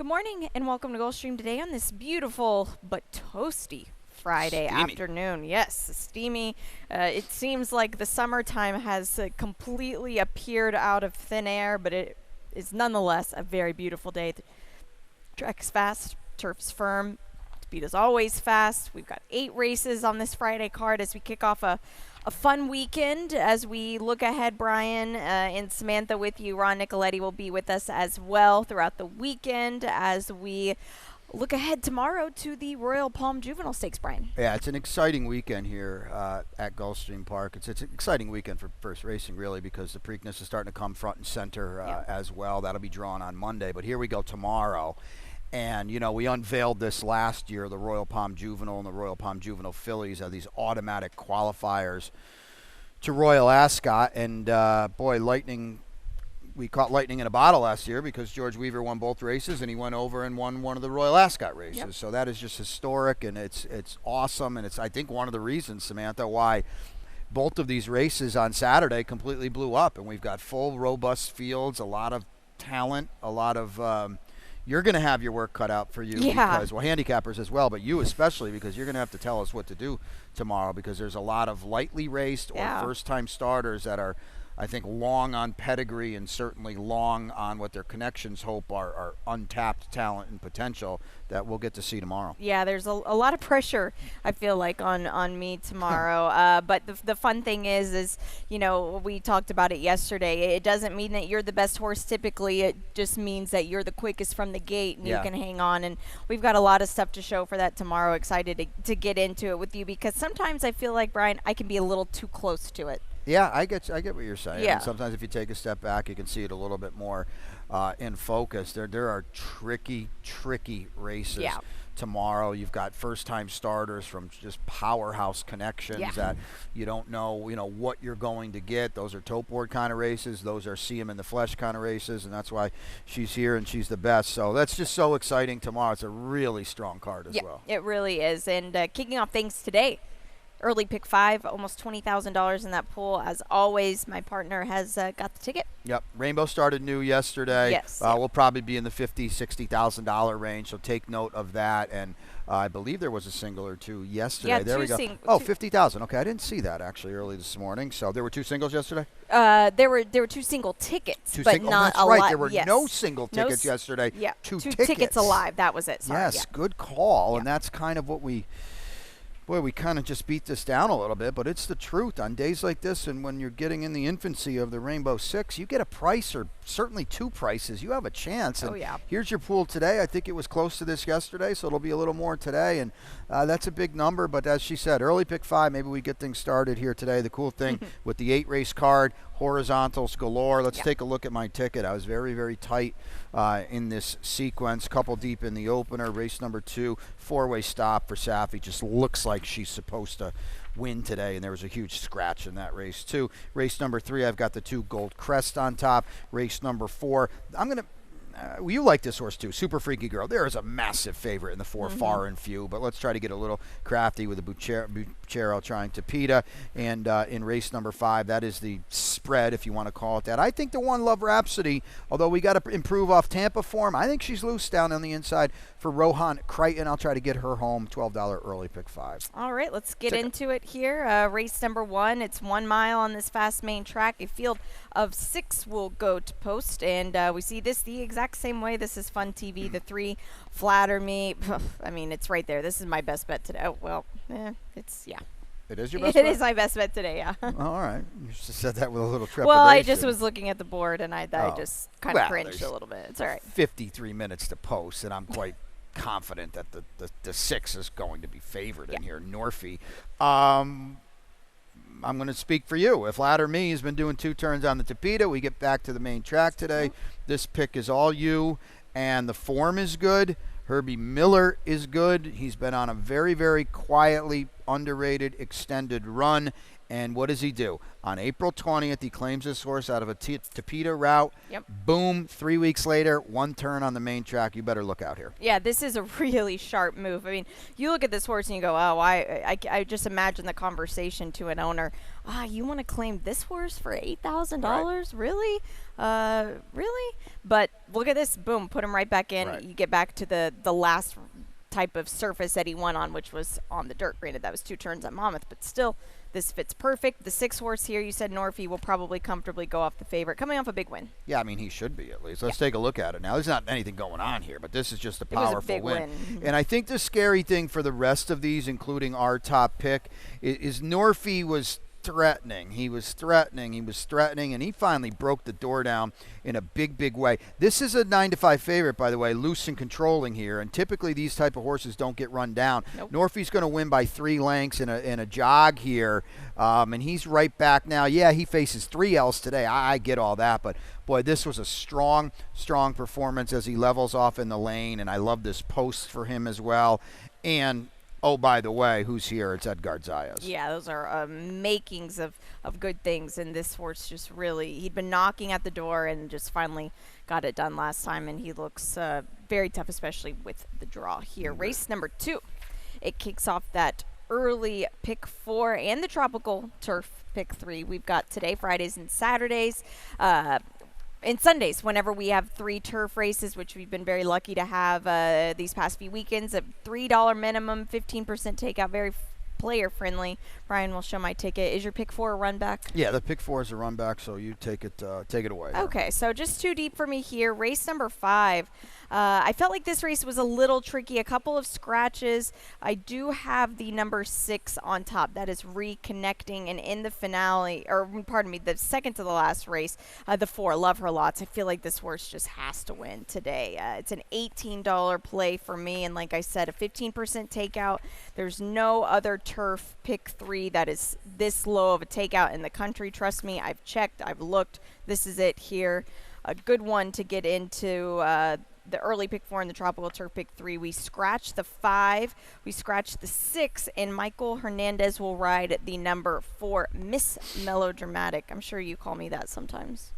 Good morning and welcome to Gulfstream today on this beautiful but toasty Friday afternoon. Yes, steamy. It seems like the summertime has completely appeared out of thin air, but it is nonetheless a very beautiful day. The track's fast, turf's firm, speed is always fast. We've got 8 races on this Friday card as we kick off a fun weekend. As we look ahead, Brian and Samantha with you, Ron Nicoletti will be with us as well throughout the weekend as we look ahead tomorrow to the Royal Palm Juvenile Stakes, Brian. Yeah, it's an exciting weekend here at Gulfstream Park. It's an exciting weekend for first racing, really, because the Preakness is starting to come front and center as well. That'll be drawn on Monday. But here we go tomorrow. And, you know, we unveiled this last year, the Royal Palm Juvenile and the Royal Palm Juvenile Fillies are these automatic qualifiers to Royal Ascot. And, boy, we caught lightning in a bottle last year because George Weaver won both races and he went over and won one of the Royal Ascot races. Yep. So that is just historic, and it's awesome. And it's, I think, one of the reasons, Samantha, why both of these races on Saturday completely blew up. And we've got full, robust fields, a lot of talent, a lot of you're going to have your work cut out for you because, well, handicappers as well, but you especially, because you're going to have to tell us what to do tomorrow, because there's a lot of lightly raced or first-time starters that are, I think, long on pedigree and certainly long on what their connections hope are untapped talent and potential that we'll get to see tomorrow. Yeah, there's a lot of pressure, I feel like, on me tomorrow. But the fun thing is, you know, we talked about it yesterday. It doesn't mean that you're the best horse typically. It just means that you're the quickest from the gate and you can hang on. And we've got a lot of stuff to show for that tomorrow. Excited to get into it with you, because sometimes I feel like, Brian, I can be a little too close to it. Yeah, I get what you're saying. Yeah. And sometimes if you take a step back, you can see it a little bit more in focus. There are tricky races tomorrow. You've got first-time starters from just powerhouse connections that you don't know, what you're going to get. Those are tote board kind of races. Those are see 'em in the flesh kind of races, and that's why she's here and she's the best. So that's just so exciting tomorrow. It's a really strong card as well. It really is. And kicking off things today, early pick 5, almost $20,000 in that pool. As always, my partner has got the ticket. Yep. Rainbow started new yesterday. Yes. We'll probably be in the $50,000, $60,000 range, so take note of that. And I believe there was a single or two yesterday. Yeah, there we go. 50,000. Okay, I didn't see that actually early this morning. So there were 2 singles yesterday? There were 2 single tickets, but not a lot. Right. There were no single tickets yesterday. Yeah, 2 tickets alive. That was it. Sorry. Yes, good call. And that's kind of what we kind of just beat this down a little bit, but it's the truth. On days like this, and when you're getting in the infancy of the Rainbow Six, you get a price or certainly 2 prices. You have a chance. And here's your pool today. I think it was close to this yesterday, so it'll be a little more today, and that's a big number. But as she said, early pick 5, maybe we get things started here today. The cool thing with the 8-race card, horizontals galore. Let's take a look at my ticket. I was very, very tight in this sequence. Couple deep in the opener. Race number 2, 4-way stop for Safi. Just looks like she's supposed to win today, and there was a huge scratch in that race too. Race number 3, I've got the 2 Gold Crest on top. Race number 4, I'm going to you like this horse too, Super Freaky Girl. There is a massive favorite in the 4 Far and Few, but let's try to get a little crafty with the Buchero trying to Pita. And in race number 5, that is the spread, if you want to call it that. I think the 1 Love Rhapsody, although we got to improve off Tampa form, I think she's loose down on the inside for Rohan Crichton. I'll try to get her home, $12 early pick 5. All right, let's get into it here. Race number 1, it's 1 mile on this fast main track. A field of 6 will go to post, and we see this the exact same way. This is Fun TV. The 3 Flatter Me. I mean, it's right there. This is my best bet today. Oh, well, it's, It is your best bet? It is my best bet today, yeah. All right. You just said that with a little trepidation. Well, I just was looking at the board, and I just kind of cringed a little bit. It's all right. 53 minutes to post, and I'm quite confident that the 6 is going to be favored in here. Norfie. I'm going to speak for you. If Ladder Me has been doing 2 turns on the Tapeta, we get back to the main track today. This pick is all you, and the form is good. Herbie Miller is good. He's been on a very, very quietly underrated extended run, And what does he do? On April 20th, he claims this horse out of a Tapeta route. Yep. Boom, 3 weeks later, one turn on the main track. You better look out here. Yeah, this is a really sharp move. I mean, you look at this horse and you go, oh, I just imagine the conversation to an owner. You want to claim this horse for $8,000? Right. Really? Really? But look at this. Boom, put him right back in. Right. You get back to the last type of surface that he won on, which was on the dirt. Granted, that was 2 turns at Monmouth, but still, this fits perfect. The 6 horse here, you said Norfie will probably comfortably go off the favorite, coming off a big win. Yeah, I mean, he should be at least. Let's take a look at it now. There's not anything going on here, but this is just a powerful It was a big win. And I think the scary thing for the rest of these, including our top pick, is Norfie was threatening. He was threatening, and he finally broke the door down in a big, big way. This is a 9-5 favorite, by the way, loose and controlling here, and typically these type of horses don't get run down. Nope. Norfie's going to win by 3 lengths in a jog here, and he's right back now. Yeah, he faces 3 L's today. I get all that, but boy, this was a strong, strong performance as he levels off in the lane, and I love this post for him as well. And oh, by the way, who's here? It's Edgar Zayas. Yeah, those are makings of good things. And this horse just really, he'd been knocking at the door and just finally got it done last time. And he looks very tough, especially with the draw here. Mm-hmm. Race number 2. It kicks off that early pick 4 and the tropical turf pick 3 we've got today, Fridays and Saturdays. And Sundays, whenever we have 3 turf races, which we've been very lucky to have these past few weekends, a $3 minimum, 15% takeout, very player friendly. Brian will show my ticket. Is your pick 4 a run back? Yeah, the pick 4 is a run back, so you take it away. Okay, so just too deep for me here. Race number 5. I felt like this race was a little tricky. A couple of scratches. I do have the number 6 on top. That is reconnecting, and in the finale, or pardon me, the second to the last race, the 4, Love Her Lots. I feel like this horse just has to win today. It's an $18 play for me, and like I said, a 15% takeout. There's no other turf pick 3 that is this low of a takeout in the country. Trust me, I've checked, I've looked. This is it here. A good one to get into the early pick 4 and the tropical turf pick 3. We scratched the 5, we scratched the 6, and Michael Hernandez will ride the number 4, Miss Melodramatic. I'm sure you call me that sometimes.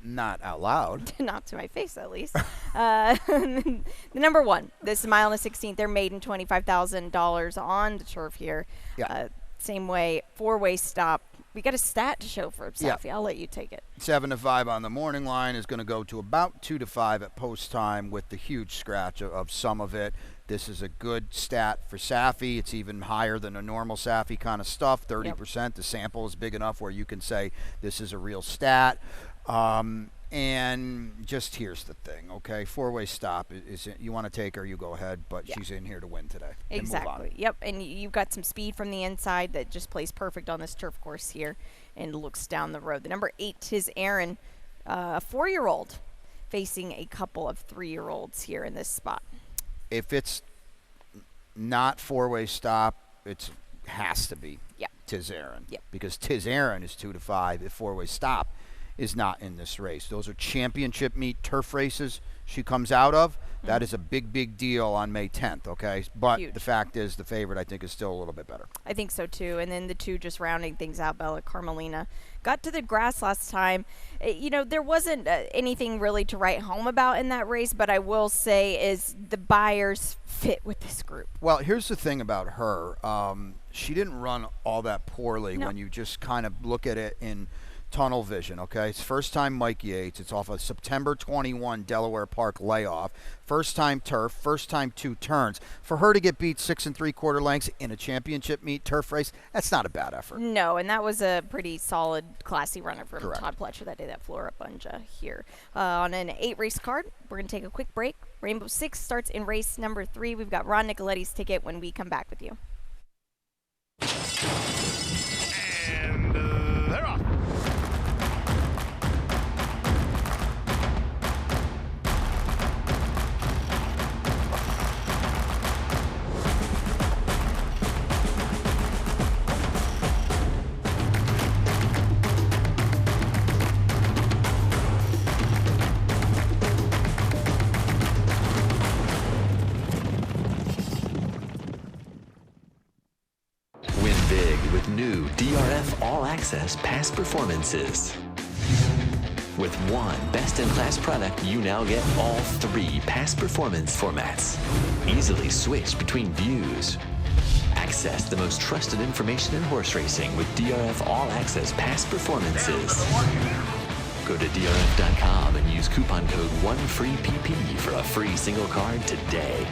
Not out loud. Not to my face, at least. The number 1, this mile and a 16th. They're maiden $25,000 on the turf here. Yeah. Same way, 4-way stop. We got a stat to show for himself. Yeah. I'll let you take it. 7-5 on the morning line is going to go to about 2-5 at post time with the huge scratch of some of it. This is a good stat for Safi. It's even higher than a normal Safi kind of stuff, 30%. Yep. The sample is big enough where you can say this is a real stat. And just here's the thing, okay? 4-way stop is you want to take her, you go ahead, but she's in here to win today. Exactly. Yep. And you've got some speed from the inside that just plays perfect on this turf course here and looks down the road. The number 8, Tis Aaron, a 4-year-old facing a couple of 3-year-olds here in this spot. If it's not 4-way stop, it has to be Tis Aaron. Yep. Because Tis Aaron is 2-5 if 4-way stop is not in this race. Those are championship meet turf races she comes out of. Mm-hmm. That is a big, big deal on May 10th, okay? But huge. The fact is the favorite, I think, is still a little bit better. I think so, too. And then the 2 just rounding things out, Bella Carmelina. Got to the grass last time. There wasn't anything really to write home about in that race, but I will say is the buyers fit with this group. Well, here's the thing about her. She didn't run all that poorly when you just kind of look at it in tunnel vision, okay? It's first time Mike Yates. It's off a September 21 Delaware Park layoff. First time turf, first time 2 turns. For her to get beat 6 3/4 lengths in a championship meet turf race, that's not a bad effort. No, and that was a pretty solid, classy runner from Correct. Todd Pletcher that day, that Flora Bunja here. On an 8-race card, we're going to take a quick break. Rainbow 6 starts in race number 3. We've got Ron Nicoletti's ticket when we come back with you. And they're off. DRF All Access past performances. With one best-in-class product, you now get all 3 past performance formats. Easily switch between views. Access the most trusted information in horse racing with DRF All Access past performances. Go to DRF.com and use coupon code 1FREEPP for a free single card today.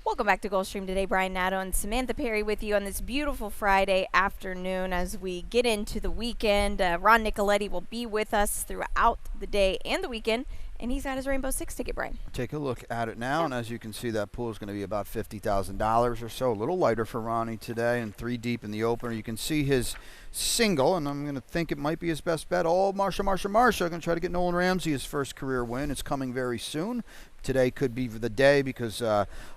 Welcome back to Gulfstream today. Brian Nadeau and Samantha Perry with you on this beautiful Friday afternoon as we get into the weekend. Ron Nicoletti will be with us throughout the day and the weekend, and he's got his Rainbow Six ticket, Brian. Take a look at it now, and as you can see, that pool is going to be about $50,000 or so. A little lighter for Ronnie today, and 3 deep in the opener. You can see his single, and I'm going to think it might be his best bet. Oh, Marsha. Going to try to get Nolan Ramsey his first career win. It's coming very soon. Today could be the day because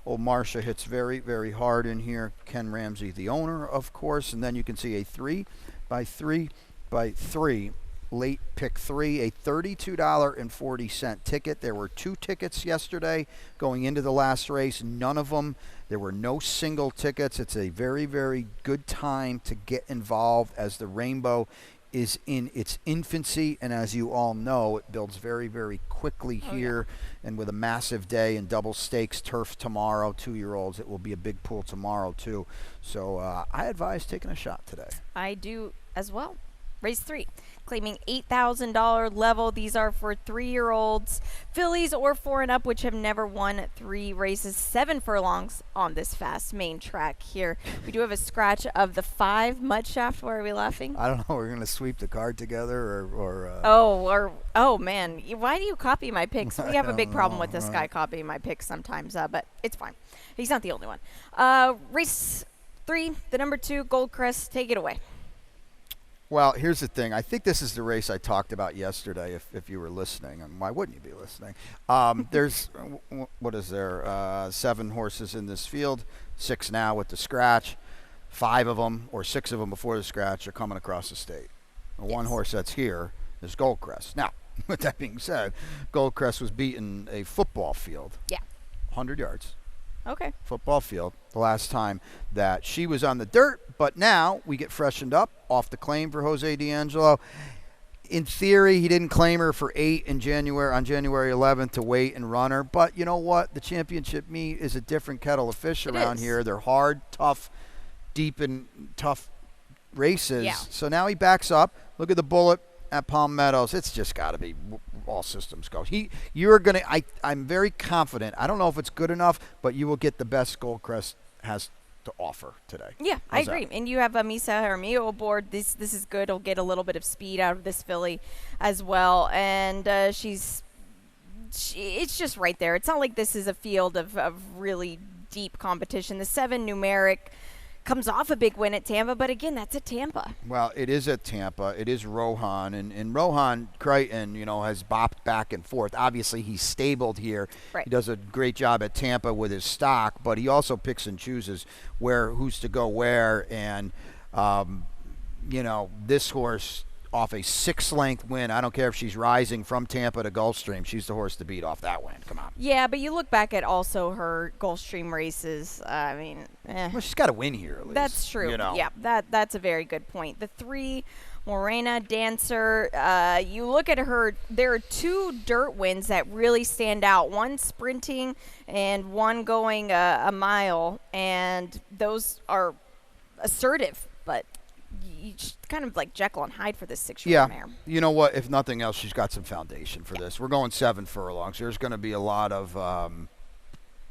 old Marsha hits very, very hard in here. Ken Ramsey, the owner, of course. And then you can see a 3x3x3 late pick 3, a $32.40 ticket. There were 2 tickets yesterday going into the last race. None of them. There were no single tickets. It's a very, very good time to get involved as the Rainbow is in its infancy, and as you all know, it builds very, very quickly here. And with a massive day and double stakes turf tomorrow, 2-year-olds, it will be a big pool tomorrow too. So I advise taking a shot today. I do as well. Race 3, claiming $8,000 level. These are for 3-year-olds, fillies or 4 and up, which have never won 3 races, 7 furlongs on this fast main track here. We do have a scratch of the 5 Mudshaft. Why are we laughing? I don't know. We're going to sweep the card together Oh man, why do you copy my picks? We have a big problem with this guy copying my picks sometimes, but it's fine. He's not the only one. Race 3, the number 2, Goldcrest. Take it away. Well, here's the thing. I think this is the race I talked about yesterday, if you were listening. And why wouldn't you be listening? There's, 7 horses in this field, 6 now with the scratch. 5 of them, or 6 of them before the scratch, are coming across the state. The one horse that's here is Goldcrest. Now, with that being said, Goldcrest was beating a football field. Yeah. 100 yards. Okay. Football field the last time that she was on the dirt, but now we get freshened up off the claim for Jose D'Angelo. In theory, he didn't claim her for 8 on January 11th to wait and run her, but you know what? The championship meet is a different kettle of fish around here. They're hard, tough, deep and tough races. Yeah. So now he backs up. Look at the bullet at Palm Meadows. It's just got to be all systems go. I'm very confident. I don't know if it's good enough, but you will get the best Goldcrest has to offer today. Yeah, I agree. And you have Misa Hermio aboard. This is good. He'll get a little bit of speed out of this filly as well. And it's just right there. It's not like this is a field of really deep competition. The 7 Numeric comes off a big win at Tampa, but again, that's at Tampa. Well, it is at Tampa. It is Rohan, and Rohan Crichton, has bopped back and forth. Obviously, he's stabled here. Right. He does a great job at Tampa with his stock, but he also picks and chooses who's to go where. And this horse off a 6-length win. I don't care if she's rising from Tampa to Gulfstream. She's the horse to beat off that win. Come on. Yeah, but you look back at also her Gulfstream races. Well, she's got to win here at least. That's true. Yeah, that's a very good point. The 3 Morena Dancer, you look at her, there are 2 dirt wins that really stand out. One sprinting and one going a mile, and those are assertive, but kind of like Jekyll and Hyde for this 6-year-old mare. You know what? If nothing else, she's got some foundation for this. We're going 7 furlongs. There's going to be a lot of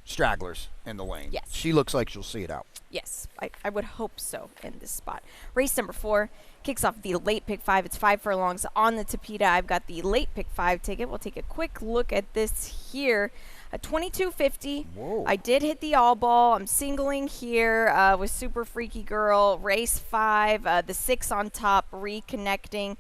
stragglers in the lane. Yes. She looks like she'll see it out. Yes, I would hope so in this spot. Race number 4 kicks off the late pick 5. It's 5 furlongs on the Tapeta. I've got the late pick 5 ticket. We'll take a quick look at this here. A 22.50. Whoa. I did hit the all ball. I'm singling here with Super Freaky Girl. Race 5, the 6 on top, reconnecting.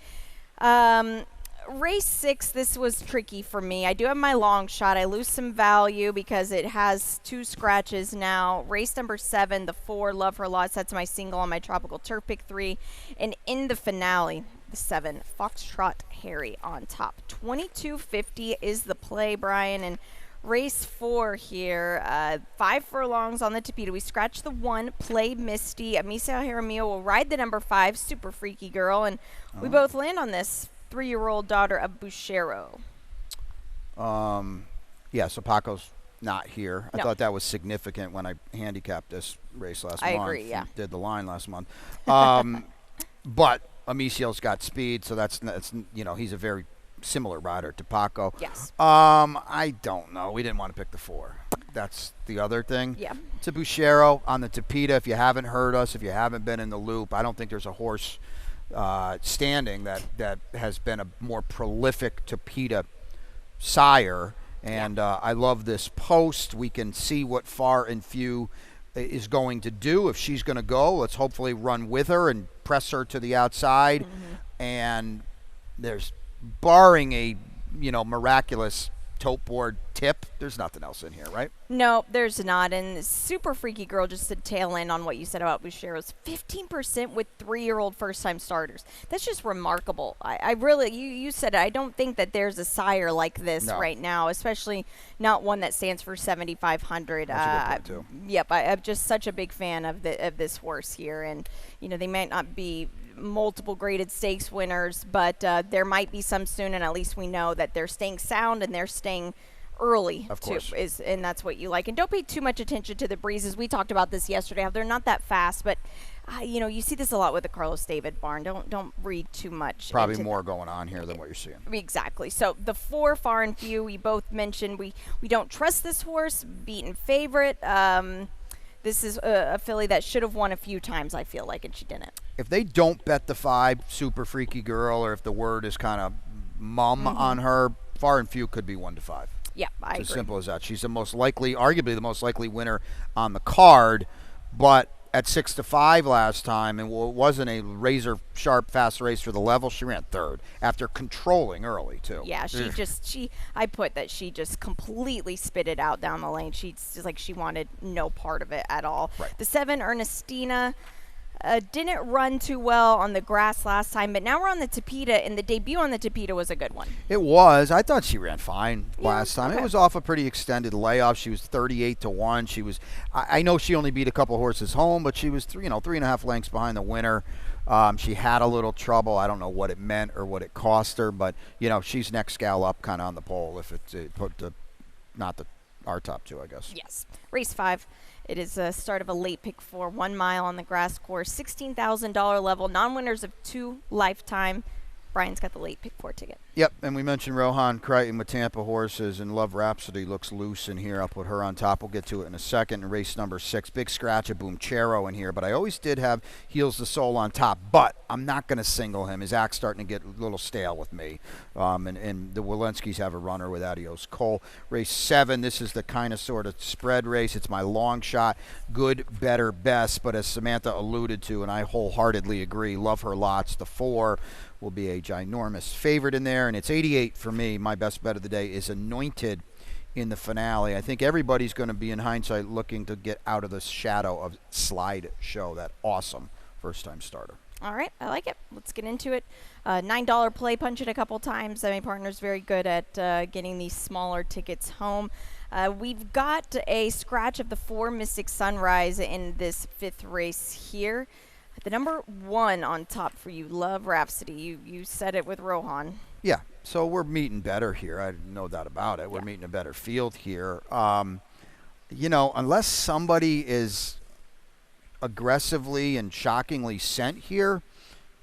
Race 6, this was tricky for me. I do have my long shot. I lose some value because it has 2 scratches now. Race number 7, the 4, Love Her Lots. That's my single on my Tropical Turf pick 3. And in the finale, the 7, Foxtrot Harry on top. 22.50 is the play, Brian. And Race 4 here, 5 furlongs on the Tapeta. We scratch the 1, Play Misty. Amicia Jaramillo will ride the number 5, Super Freaky Girl, and we both land on this 3-year-old daughter of Buchero. Yeah, so Paco's not here. No. I thought that was significant when I handicapped this race last month. I agree, yeah. Did the line last month. But Amicio's got speed, so that's he's a very similar rider to Paco. Yes. I don't know. We didn't want to pick the 4. That's the other thing. Yeah. To Buchero on the Tapeta, if you haven't heard us, if you haven't been in the loop, I don't think there's a horse standing that has been a more prolific Tapeta sire. And I love this post. We can see what Far and Few is going to do. If she's going to go, let's hopefully run with her and press her to the outside. And there's, barring a miraculous tote board tip, there's nothing else in here, right? No, there's not. And Super Freaky Girl, just to tail end on what you said about Buchero's, 15% with 3-year-old first-time starters. That's just remarkable. I really, you said it, I don't think that there's a sire like this right now, especially not one that stands for 7,500. That's a good point, too. Yep, I'm just such a big fan of this horse here. And, they might not be multiple graded stakes winners, but there might be some soon, and at least we know that they're staying sound and they're staying early, of course, and that's what you like. And don't pay too much attention to the breezes. We talked about this yesterday, how they're not that fast, but you see this a lot with the Carlos David barn. Don't read too much. Probably more going on here than what you're seeing. Exactly. So the 4, Far and Few, we both mentioned we don't trust this horse, beaten favorite. This is a filly that should have won a few times, I feel like, and she didn't. If they don't bet the 5, Super Freaky Girl, or if the word is kind of mum on her, Far and Few could be 1 to 5. Yeah, I agree. It's as simple as that. She's the most likely, arguably the most likely winner on the card, but at 6 to 5 last time, and it wasn't a razor sharp fast race for the level. She ran 3rd after controlling early too. Yeah, I put that she just completely spit it out down the lane. She's just like she wanted no part of it at all. Right. The 7, Ernestina, didn't run too well on the grass last time, but now we're on the Tapeta, and the debut on the Tapeta was a good one. It was. I thought she ran fine last time. Okay. It was off a pretty extended layoff. She was 38 to 1. She was. I know she only beat a couple horses home, but she was 3.5 lengths behind the winner. She had a little trouble. I don't know what it meant or what it cost her, but she's next gal up, kind of on the pole. If it's our top 2, I guess. Yes. Race 5. It is a start of a late pick 4, 1 mile on the grass course, $16,000 level, non-winners of 2 lifetime. Brian's got the late pick 4 ticket. Yep, and we mentioned Rohan Crichton with Tampa horses, and Love Rhapsody looks loose in here. I'll put her on top. We'll get to it in a second. And race number 6, big scratch of Boomchero in here, but I always did have Heals the Soul on top, but I'm not going to single him. His act's starting to get a little stale with me. And the Walensky's have a runner with Adios Cole. Race 7, this is the kind of sort of spread race. It's my long shot, good, better, best, but as Samantha alluded to, and I wholeheartedly agree, love her lots. The 4 will be a ginormous favorite in there, and it's 88 for me. My best bet of the day is Anointed in the finale. I think everybody's going to be, in hindsight, looking to get out of the shadow of Slide Show, that awesome first-time starter. All right, I like it. Let's get into it. $9 play, punch it a couple times. My partner's very good at getting these smaller tickets home. We've got a scratch of the 4, Mystic Sunrise, in this 5th race here. The number 1 on top for you, Love Rhapsody. You said it with Rohan. Yeah, so we're meeting better here. I no doubt about it. We're meeting a better field here. Unless somebody is aggressively and shockingly sent here,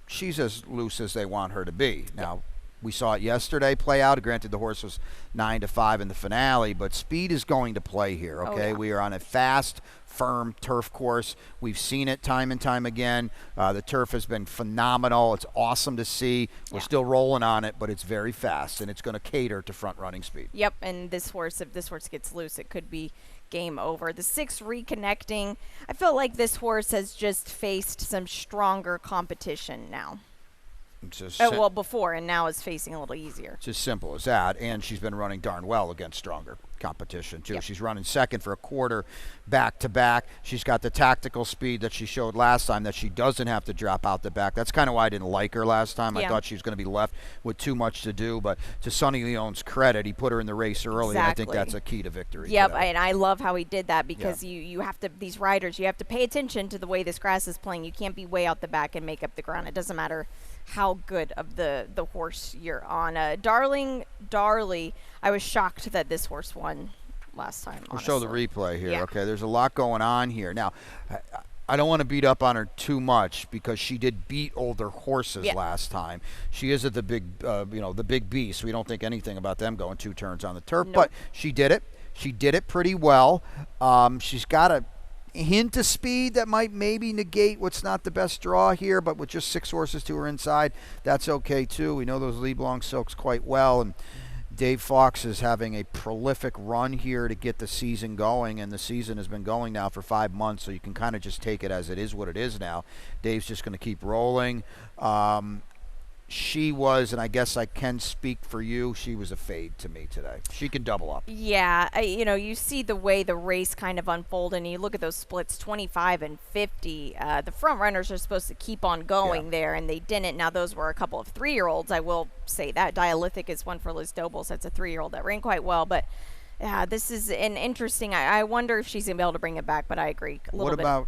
she's as loose as they want her to be. Now, we saw it yesterday play out. Granted, the horse was 9 to 5 in the finale, but speed is going to play here, okay? We are on a fast, firm turf course. We've seen it time and time again. The turf has been phenomenal. It's awesome to see. We're still rolling on it, but it's very fast, and it's going to cater to front-running speed. Yep, and this horse, if this horse gets loose, it could be game over. The 6, Reconnecting. I feel like this horse has just faced some stronger competition now. Before, and now is facing a little easier. It's as simple as that, and she's been running darn well against stronger. competition too. Yep. She's running second for a quarter back to back. She's got the tactical speed that she showed last time that she doesn't have to drop out the back. That's kind of why I didn't like her last time. I thought she was going to be left with too much to do, but to Sonny Leone's credit, he put her in the race early, and I think that's a key to victory. Yep, today. and I love how he did that because you have to, these riders, you have to pay attention to the way this grass is playing. You can't be way out the back and make up the ground. It doesn't matter how good of the horse you're on. Darling Darley, I was shocked that this horse won last time. We'll show the replay here. Yeah. Okay, there's a lot going on here. Now, I don't want to beat up on her too much because she did beat older horses last time. She is at the big, the big beast. We don't think anything about them going 2 turns on the turf, but she did it. She did it pretty well. She's got a hint of speed that might maybe negate what's not the best draw here, but with just 6 horses to her inside, that's okay too. We know those Leblong Silks quite well, and Dave Fox is having a prolific run here to get the season going, and the season has been going now for 5 months, so you can kind of just take it as it is what it is now. Dave's just going to keep rolling. She was, and I guess I can speak for you, she was a fade to me today. She can double up. Yeah, you see the way the race kind of unfolded, and you look at those splits, 25 and 50. The front runners are supposed to keep on going there, and they didn't. Now, those were a couple of 3-year-olds, I will say that. Dialythic is one for Liz Dobles. That's a 3-year-old that ran quite well, but this is an interesting, I wonder if she's going to be able to bring it back, but I agree. What about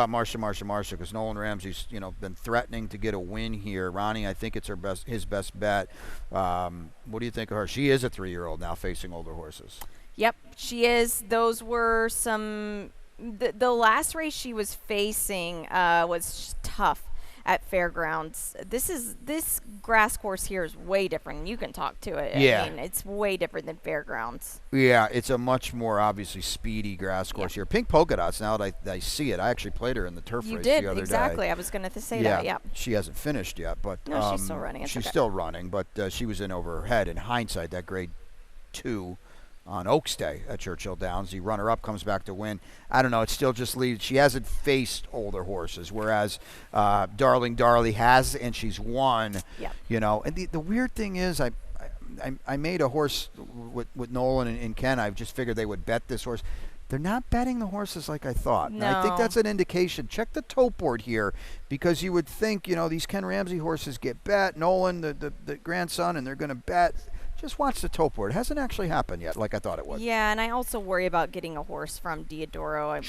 Marsha? Because Nolan Ramsey's, been threatening to get a win here. Ronnie, I think it's his best bet. What do you think of her? She is a 3-year-old now facing older horses. Yep, she is. Those were some. The last race she was facing was tough at Fairgrounds. This grass course here is way different. You can talk to it. Yeah. I mean, it's way different than Fairgrounds. Yeah, it's a much more obviously speedy grass course here. Pink Polka Dots, now that I see it, I actually played her in the turf race the other day. Exactly. I was going to say that, yeah. She hasn't finished yet, but no, she's still running. She's still running, but she was in over her head. In hindsight, that grade 2 on Oaks Day at Churchill Downs. The runner-up comes back to win. I don't know. It still just leaves. She hasn't faced older horses, whereas Darling Darley has, and she's won. Yep. And the weird thing is, I made a horse with Nolan and Ken. I just figured they would bet this horse. They're not betting the horses like I thought. No. And I think that's an indication. Check the tote board here, because you would think, these Ken Ramsey horses get bet. Nolan, the grandson, and they're going to bet. Just watch the tote board. It hasn't actually happened yet like I thought it would. Yeah, and I also worry about getting a horse from Diodoro.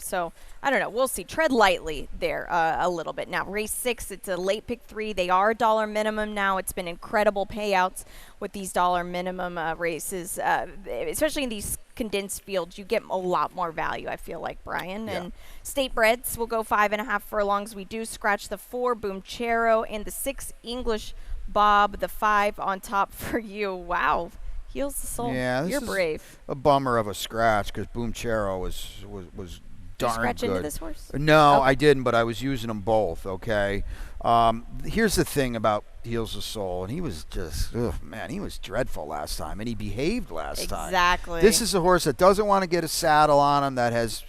So I don't know. We'll see. Tread lightly there a little bit. Now, race 6, it's a late pick 3. They are $1 minimum now. It's been incredible payouts with these $1 minimum races, especially in these condensed fields. You get a lot more value, I feel like, Brian. Yeah. And State Breds will go 5.5 furlongs. We do scratch the 4 Boomchero and the 6 English Bob, the 5 on top for you. Wow. Heals the soul. Yeah, You're brave. A bummer of a scratch because Boomchero was darn scratch good. into this horse? No, Okay. I didn't, but I was using them both, okay? Here's the thing about Heals the Soul, and he was just, he was dreadful last time, and he behaved last time. Exactly. This is a horse that doesn't want to get a saddle on him, that has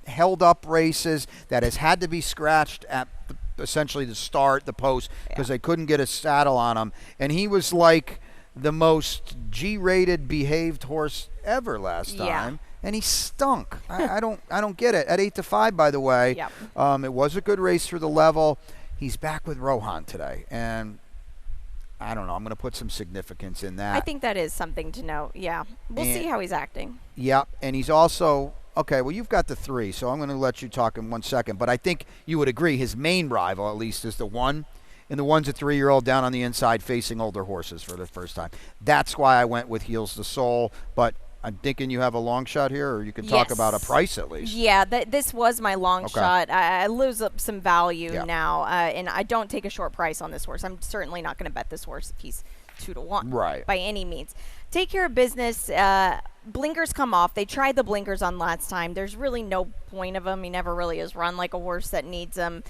held up races, that has had to be scratched at essentially the start, the post, because they couldn't get a saddle on him. And he was like the most G-rated behaved horse ever last time. And he stunk. I don't get it. At 8-5, by the way, it was a good race through the level. He's back with Rohan today, and I don't know. I'm going to put some significance in that. I think that is something to note. Yeah, we'll see how he's acting. Yeah, and he's also okay. Well, you've got the 3, so I'm going to let you talk in 1 second. But I think you would agree his main rival, at least, is the 1. And the 1's a 3-year-old down on the inside facing older horses for the first time. That's why I went with Heals the Soul. But I'm thinking you have a long shot here, or you can talk about a price at least. Yeah, this was my long shot. I lose up some value now, and I don't take a short price on this horse. I'm certainly not going to bet this horse if he's 2-1 by any means. Take Care of Business. Blinkers come off. They tried the blinkers on last time. There's really no point of them. He never really is run like a horse that needs them.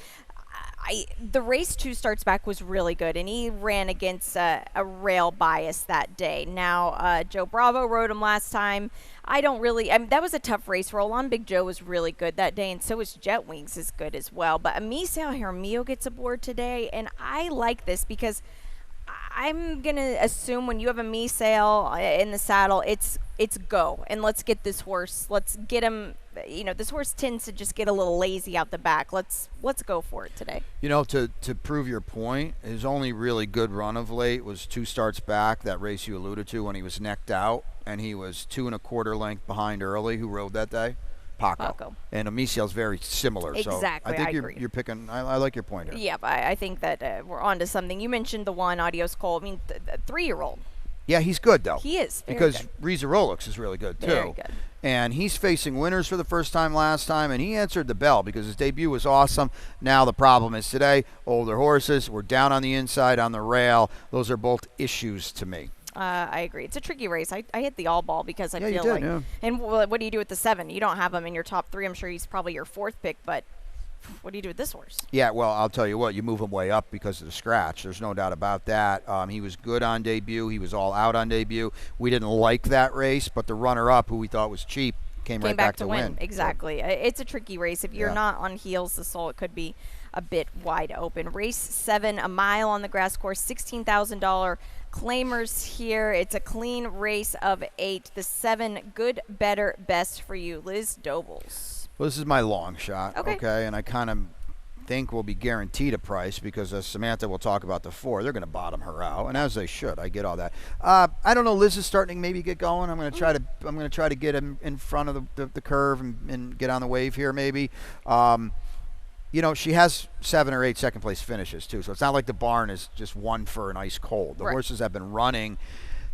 The race 2 starts back was really good, and he ran against a rail bias that day. Now, Joe Bravo rode him last time. That was a tough race. Roland Big Joe was really good that day, and so was Jet Wings is good as well. But Amisao Jaramillo gets aboard today, and I like this because I'm gonna assume when you have a me sale in the saddle, it's go, and let's get this horse. Let's get him. This horse tends to just get a little lazy out the back. Let's go for it today. To prove your point, his only really good run of late was 2 starts back, that race you alluded to, when he was necked out, and he was 2 1/4 length behind early. Who rode that day? Paco. And Amiciel's very similar. Exactly, So I think agree. you're picking. I like your point here. Yeah, but I think that we're on to something. You mentioned the one, Adios Cole. I mean, the 3-year-old. Yeah, he's good though. He is very because good. Reza Rolex is really good too. Very good. And he's facing winners for the first time last time, and he answered the bell because his debut was awesome. Now the problem is today, older horses, we're down on the inside on the rail. Those are both issues to me. I agree. It's a tricky race. I hit the all ball because I Yeah, you feel did, like. yeah. And what do you do with the 7? You don't have him in your top 3. I'm sure he's probably your 4th pick, but what do you do with this horse? Yeah, well, I'll tell you what, you move him way up because of the scratch. There's no doubt about that. He was good on debut. He was all out on debut. We didn't like that race, but the runner-up, who we thought was cheap, came right back to win. Exactly. It's a tricky race. If you're Yeah. not on heels, the soul, it could be a bit wide open. Race 7, a mile on the grass course, $16,000 claimers here. It's a clean race of 8. The 7, good, better, best for you. Liz Dobles. Well, this is my long shot, Okay. And I kind of think we'll be guaranteed a price because, as Samantha will talk about the 4, they're going to bottom her out, and as they should. I get all that. I don't know. Liz is starting to maybe get going. I'm going to try to get him in front of the curve and get on the wave here maybe. She has 7 or 8 second place finishes too, so it's not like the barn is just one for an ice cold. The horses have been running.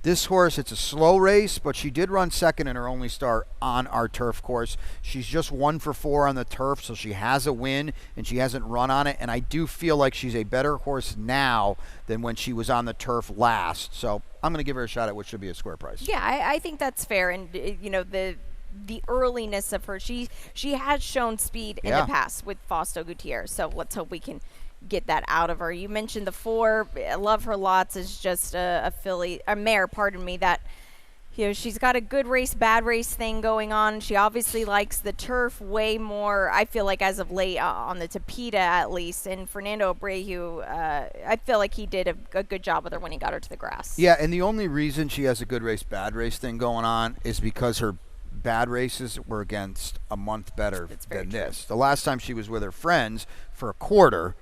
This horse, it's a slow race, but she did run second in her only start on our turf course. She's just 1 for 4 on the turf, so she has a win, and she hasn't run on it. And I do feel like she's a better horse now than when she was on the turf last. So I'm going to give her a shot at what should be a square price. Yeah, I think that's fair. And, the earliness of her, she has shown speed in the past with Fausto Gutierrez. So let's hope we can get that out of her. You mentioned the 4. I love her lots. Is just a mare, that she's got a good race, bad race thing going on. She obviously likes the turf way more, I feel like, as of late, on the Tapeta at least. And Fernando Abreu, I feel like he did a good job with her when he got her to the grass. Yeah, and the only reason she has a good race, bad race thing going on is because her bad races were against a month better than this. The last time she was with her friends for a quarter,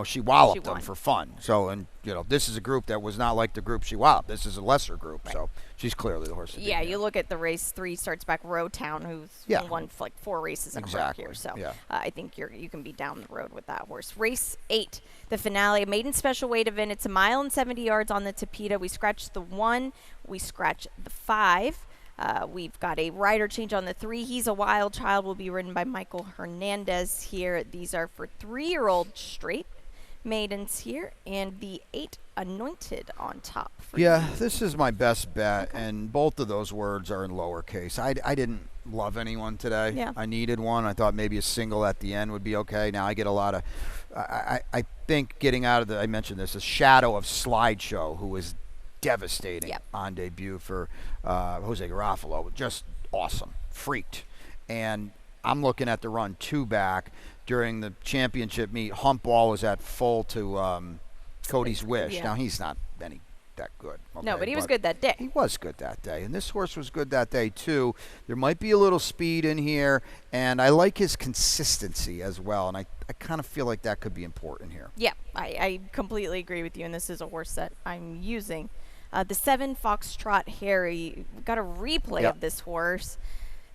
she walloped them for fun. So, and this is a group that was not like the group she walloped. This is a lesser group. Right. So she's clearly the horse. Yeah, you look at the race 3 starts back Rowtown, who's won like 4 races in a row here. So I think you can be down the road with that horse. Race 8, the finale, a maiden special weight event. It's a mile and 70 yards on the Tapeta. We scratched the 1, we scratched the 5. We've got a rider change on the 3. He's a wild child. Will be ridden by Michael Hernandez here. These are for 3-year-old straight maidens here, and the 8 anointed on top. This is my best bet, and both of those words are in lowercase. I didn't love anyone today. Yeah. I needed one. I thought maybe a single at the end would be okay. Now I get a lot of, I think getting out of I mentioned this, a shadow of Slideshow, who was devastating on debut for Jose Garofalo. Just awesome. Freaked. And I'm looking at the run 2 back during the championship meet. Hump Ball was at full to Cody's Wish. Yeah. Now, he's not that good. Okay? No, but he was good that day. He was good that day. And this horse was good that day, too. There might be a little speed in here, and I like his consistency as well. And I kind of feel like that could be important here. Yeah, I completely agree with you, and this is a horse that I'm using. The 7 Foxtrot Harry, we got a replay of this horse.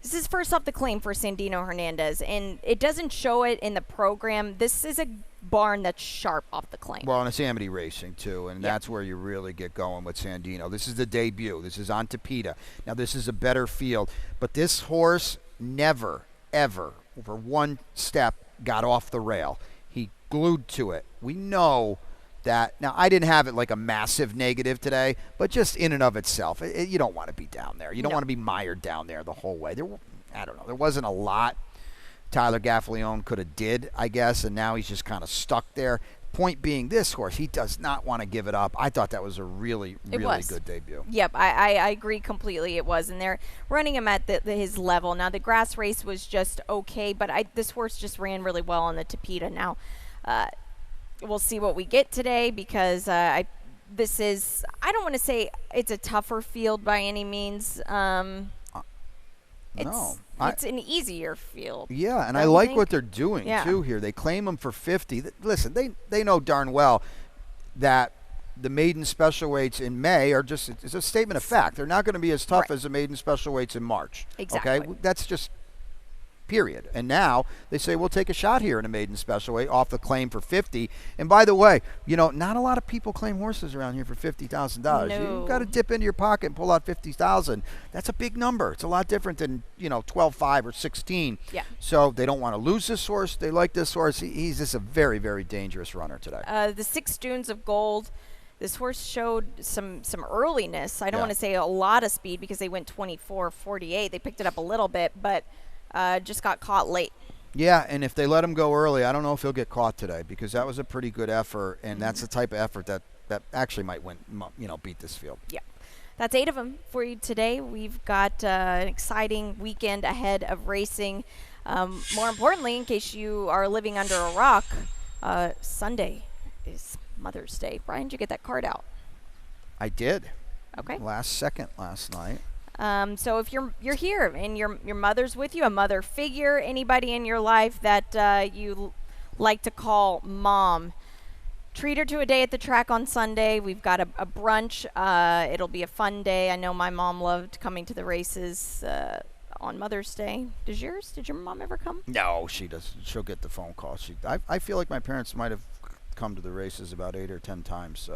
This is first off the claim for Sandino Hernandez, and it doesn't show it in the program. This is a barn that's sharp off the claim. Well, and it's Amity Racing, too, and that's where you really get going with Sandino. This is the debut. This is on Tapeta. Now, this is a better field, but this horse never, ever, for one step, got off the rail. He glued to it. We know that. Now, I didn't have it like a massive negative today, but just in and of itself, you don't want to be down there. You don't want to be mired down there the whole way. I don't know. There wasn't a lot Tyler Gaffalione could have did, I guess, and now he's just kind of stuck there. Point being, this horse, he does not want to give it up. I thought that was a really good debut. Yep, I agree completely. It was, and they're running him at his level. Now, the grass race was just okay, but this horse just ran really well on the Tapeta. Now, we'll see what we get today because this is, I don't want to say it's a tougher field by any means. It's an easier field. Yeah, and don't I you like think? what they're doing Yeah. too here. They claim them for 50. Listen, they know darn well that the maiden special weights in May are just, it's a statement of fact. They're not going to be as tough Right. as the maiden special weights in March. Exactly. Okay, that's just period. And now they say we'll take a shot here in a maiden special weight off the claim for 50. And by the way, not a lot of people claim horses around here for $50,000. No. You've got to dip into your pocket and pull out 50,000. That's a big number. It's a lot different than 12.5 or 16. Yeah. So they don't want to lose this horse. They like this horse. He's just a very, very dangerous runner today. The 6 Dunes of Gold. This horse showed some earliness. I don't Yeah. want to say a lot of speed because they went 24.48. They picked it up a little bit, but just got caught late. Yeah, and if they let him go early, I don't know if he'll get caught today because that was a pretty good effort, and that's the type of effort that actually might win, beat this field. Yeah. That's 8 of them for you today. We've got an exciting weekend ahead of racing. More importantly, in case you are living under a rock, Sunday is Mother's Day. Brian, did you get that card out? I did. Okay. Last second last night. So if you're here and your mother's with you, a mother figure, anybody in your life that you like to call mom, treat her to a day at the track on Sunday. We've got a brunch. It'll be a fun day. I know my mom loved coming to the races on Mother's Day. Did your mom ever come? No, she does. She'll get the phone call. I feel like my parents might have come to the races about 8 or 10 times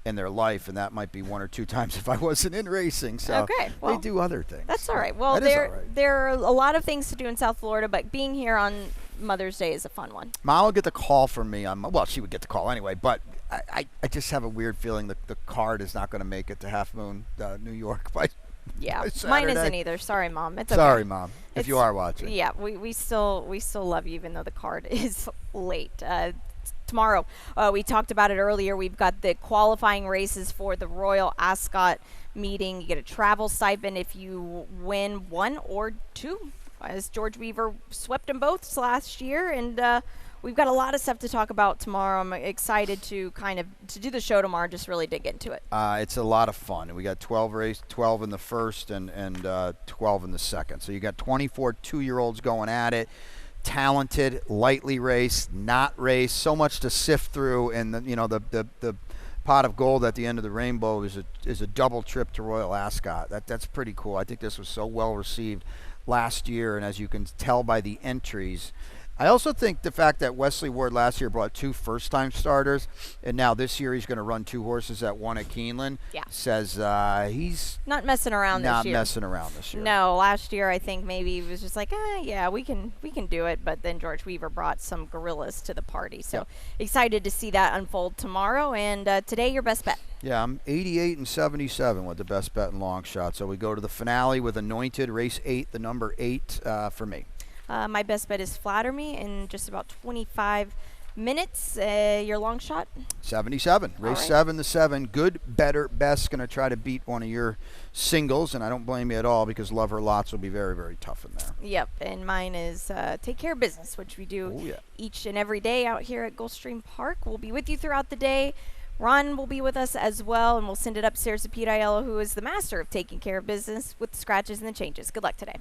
in their life, and that might be 1 or 2 times if I wasn't in racing. So Okay, well, they do other things. That's all right. Well, That is all right. there are a lot of things to do in South Florida, but being here on Mother's Day is a fun one. Mom will get the call from me. Well, she would get the call anyway, but I just have a weird feeling that the card is not going to make it to Half Moon, New York by Yeah, by mine isn't Saturday. either. Sorry, Mom. It's okay. Sorry, Mom, if It's- you are watching. Yeah, we still love you, even though the card is late. Tomorrow, we talked about it earlier. We've got the qualifying races for the Royal Ascot meeting. You get a travel stipend if you win 1 or 2, as George Weaver swept them both last year. And we've got a lot of stuff to talk about tomorrow. I'm excited to do the show tomorrow and just really dig into it. It's a lot of fun. We got 12 in the first and 12 in the second. So you got 24 2-year-olds going at it. Talented, lightly raced, not raced. So much to sift through, and the pot of gold at the end of the rainbow is a double trip to Royal Ascot. That's pretty cool. I think this was so well received last year, and as you can tell by the entries. I also think the fact that Wesley Ward last year brought 2 first-time starters, and now this year he's going to run 2 horses at 1 at Keeneland, says he's Not messing around not this year. messing around this year. No, last year I think maybe he was just like, yeah, we can do it. But then George Weaver brought some gorillas to the party. So excited to see that unfold tomorrow. And today, your best bet. Yeah, I'm 88 and 77 with the best bet and long shot. So we go to the finale with Anointed, race 8, the number 8 for me. My best bet is Flatter Me in just about 25 minutes. Your long shot? 77. Race right. 7, the 7. Good, better, best. Going to try to beat one of your singles, and I don't blame you at all because Love Her Lots will be very, very tough in there. Yep, and mine is Take Care of Business, which we do each and every day out here at Gulfstream Park. We'll be with you throughout the day. Ron will be with us as well, and we'll send it upstairs to Pete Aiello, who is the master of taking care of business with the scratches and the changes. Good luck today.